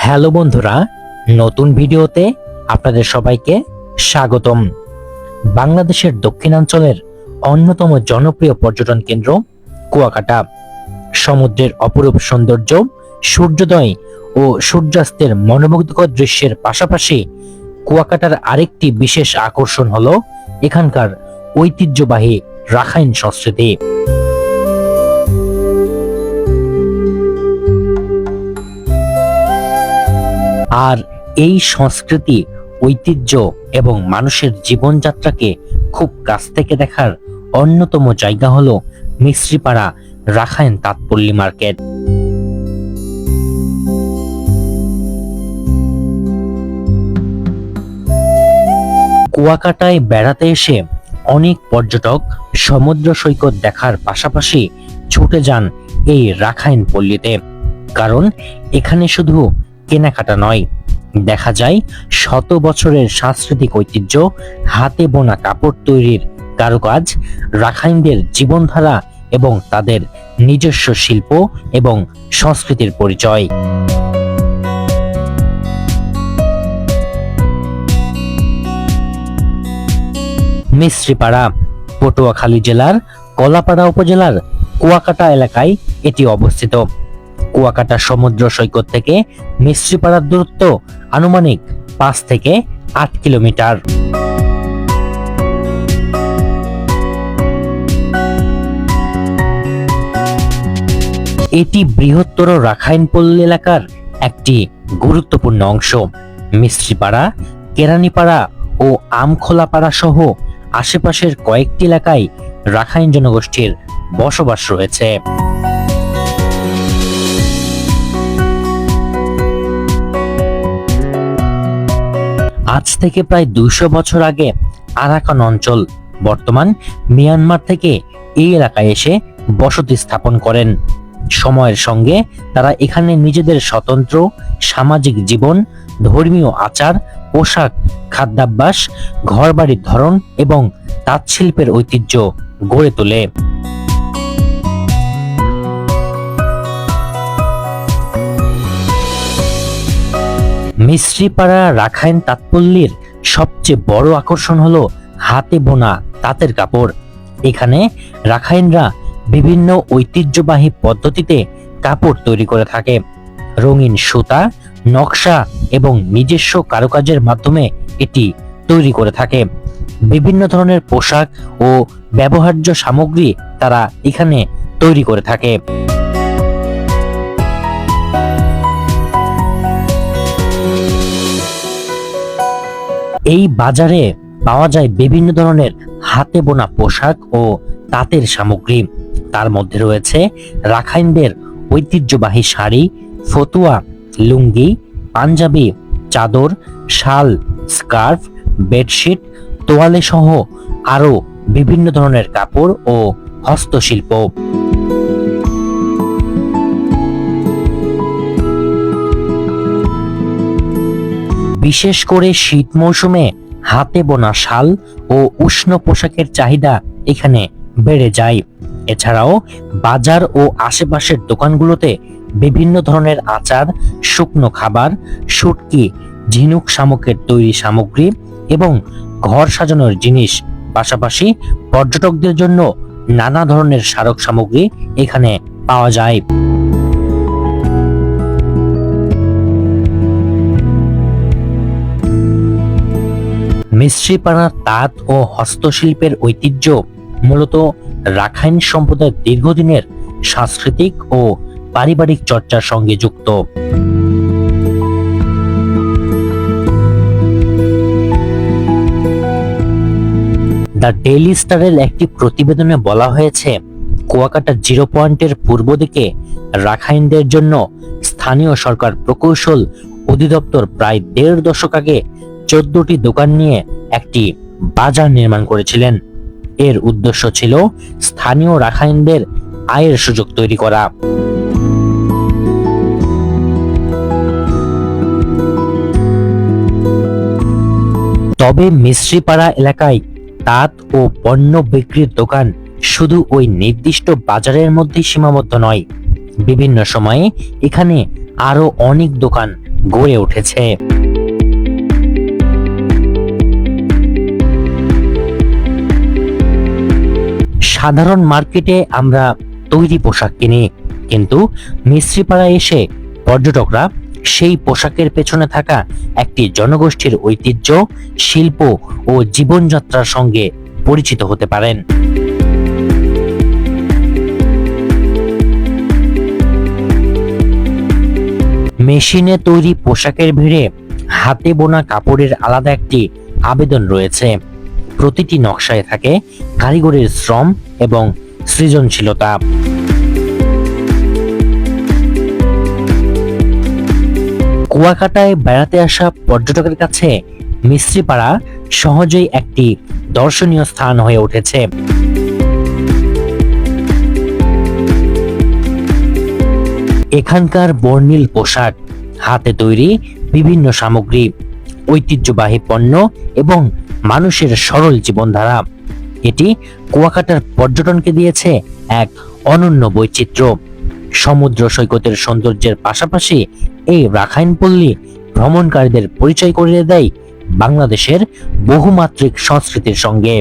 Hello বন্ধুরা, নতুন ভিডিওতে আপনাদের সবাইকে স্বাগতম। বাংলাদেশের দক্ষিণাঞ্চলের অন্যতম জনপ্রিয় পর্যটন কেন্দ্র কুয়াকাটা। সমুদ্রের অপরূপ সৌন্দর্য, সূর্যোদয় ও সূর্যাস্তের মনোমুগ্ধকর দৃশ্যের পাশাপাশি কুয়াকাটার আরেকটি বিশেষ আকর্ষণ হলো এখানকার ঐতিহ্যবাহী রাখাইন সংস্কৃতি। আর এই সংস্কৃতি, ঐতিহ্য এবং মানুষের জীবনযাত্রাকে খুব কাছ থেকে দেখার অন্যতম জায়গা হলো মিস্ত্রিপাড়া রাখাইন তাঁতপল্লী মার্কেট। কুয়াকাটায় বেড়াতে এসে অনেক পর্যটক সমুদ্র সৈকত দেখার পাশাপাশি ছুটে যান এই রাখাইন পল্লীতে, কারণ এখানে শুধু কেনাকাটা নয়, দেখা যায় শত বছরের সাংস্কৃতিক ঐতিহ্য, হাতে বোনা কাপড় তৈরির কারুকাজ, রাখাইনদের জীবনধারা এবং তাদের নিজস্ব শিল্প এবং সংস্কৃতির পরিচয়। মিস্ত্রিপাড়া পটুয়াখালী জেলার কলাপাড়া উপজেলার কুয়াকাটা এলাকায় এটি অবস্থিত। কুয়াকাটা সমুদ্র সৈকত থেকে মিস্ত্রিপাড়ার দূরত্ব আনুমানিক 5 থেকে 8 কিলোমিটার। এটি বৃহত্তর রাখাইন পল্লী এলাকার একটি গুরুত্বপূর্ণ অংশ। মিস্ত্রিপাড়া, কেরানীপাড়া ও আমখোলাপাড়া সহ আশেপাশের কয়েকটি এলাকায় রাখাইন জনগোষ্ঠীর বসবাস রয়েছে। আজ থেকে প্রায় 200 বছর আগে আরাকান অঞ্চল, বর্তমান মিয়ানমার থেকে এই এলাকায় এসে বসতি স্থাপন করেন। সময়ের সঙ্গে তারা এখানে নিজেদের স্বতন্ত্র সামাজিক জীবন, ধর্মীয় আচার, পোশাক, খাদ্যাভ্যাস, ঘরবাড়ির ধরন এবং তাঁত শিল্পের ঐতিহ্য গড়ে তোলে। মিস্ত্রিপাড়া রাখাইন তাঁতপল্লীর সবচেয়ে বড় আকর্ষণ হলো হাতে বোনা তাঁতের কাপড়। এখানে রাখাইনরা বিভিন্ন ঐতিহ্যবাহী পদ্ধতিতে কাপড় তৈরি করে থাকে। রঙিন সুতা, নকশা এবং নিজস্ব কারুকাজের মাধ্যমে এটি তৈরি করে থাকে। বিভিন্ন ধরনের পোশাক ও ব্যবহার্য সামগ্রী তারা এখানে তৈরি করে থাকে। এই বাজারে পাওয়া যায় বিভিন্ন ধরনের হাতে বোনা পোশাক ও তাঁতের সামগ্রী। তার মধ্যে রয়েছে রাখাইনদের ঐতিহ্যবাহী শাড়ি, ফতুয়া, লুঙ্গি, পাঞ্জাবি, চাদর, শাল, স্কার্ফ, বেডশিট, তোয়ালে সহ আরো বিভিন্ন ধরনের কাপড় ও হস্তশিল্প। বিশেষ করে শীত মৌসুমে হাতে বোনা শাল ও উষ্ণ পোশাকের চাহিদা এখানে বেড়ে যায়। এছাড়াও বাজার ও আশেপাশের দোকানগুলোতে বিভিন্ন ধরনের আচার, শুকনো খাবার, শুটকি, ঝিনুক শামুকের তৈরি সামগ্রী এবং ঘর সাজানোর জিনিস, পাশাপাশি পর্যটকদের জন্য নানা ধরনের স্মারক সামগ্রী এখানে পাওয়া যায়। মিস্ত্রিপাড়ার তাঁত ও হস্তশিল্পের ঐতিহ্য মূলত রাখাইন সম্প্রদায়ের দীর্ঘদিনের সাংস্কৃতিক ও পারিবারিক চর্চার সঙ্গে যুক্ত। দ্য ডেইলি স্টারের একটি প্রতিবেদনে বলা হয়েছে, কুয়াকাটা জিরো পয়েন্টের পূর্ব দিকে রাখাইনদের জন্য স্থানীয় সরকার প্রকৌশল অধিদপ্তর প্রায় 1.5 দশক আগে 14টি দোকান নিয়ে একটি বাজার নির্মাণ করেছিলেন। এর উদ্দেশ্য ছিল স্থানীয় রাখাইনদের আয়ের সুযোগ তৈরি করা। তবে মিস্ত্রিপাড়া এলাকায় তাঁত ও পণ্য বিক্রির দোকান শুধু ওই নির্দিষ্ট বাজারের মধ্যে সীমাবদ্ধ নয়। বিভিন্ন সময়ে এখানে আরো অনেক দোকান গড়ে উঠেছে। সাধারণ মার্কেটে আমরা তৈরি পোশাক কিনি, কিন্তু মিস্ত্রিপাড়ায় এসে পর্যটকরা সেই পোশাকের পেছনে থাকা একটি জনগোষ্ঠীর ঐতিহ্য, শিল্প ও জীবনযাত্রার সঙ্গে পরিচিত হতে পারেন। মেশিনে তৈরি পোশাকের ভিড়ে হাতে বোনা কাপড়ের আলাদা একটি আবেদন রয়েছে। প্রতিটি নকশায় থাকে কারিগরের শ্রম এবং সৃজনশীলতা। কুয়াকাটায় বেড়াতে আসা পর্যটকের কাছে মিস্ত্রিপাড়া সহজেই একটি দর্শনীয় স্থান হয়ে উঠেছে। এখানকার বর্ণিল পোশাক, হাতে তৈরি বিভিন্ন সামগ্রী, ঐতিহ্যবাহী পণ্য এবং মানুষের সরল জীবনধারা, এটি কুয়াকাটার পর্যটনকে দিয়েছে এক অনন্য বৈচিত্র্য। সমুদ্র সৈকতের সৌন্দর্যের পাশাপাশি এই রাখাইন পল্লী ভ্রমণকারীদের পরিচয় করিয়ে দেয় বাংলাদেশের বহুমাত্রিক সংস্কৃতির সঙ্গে।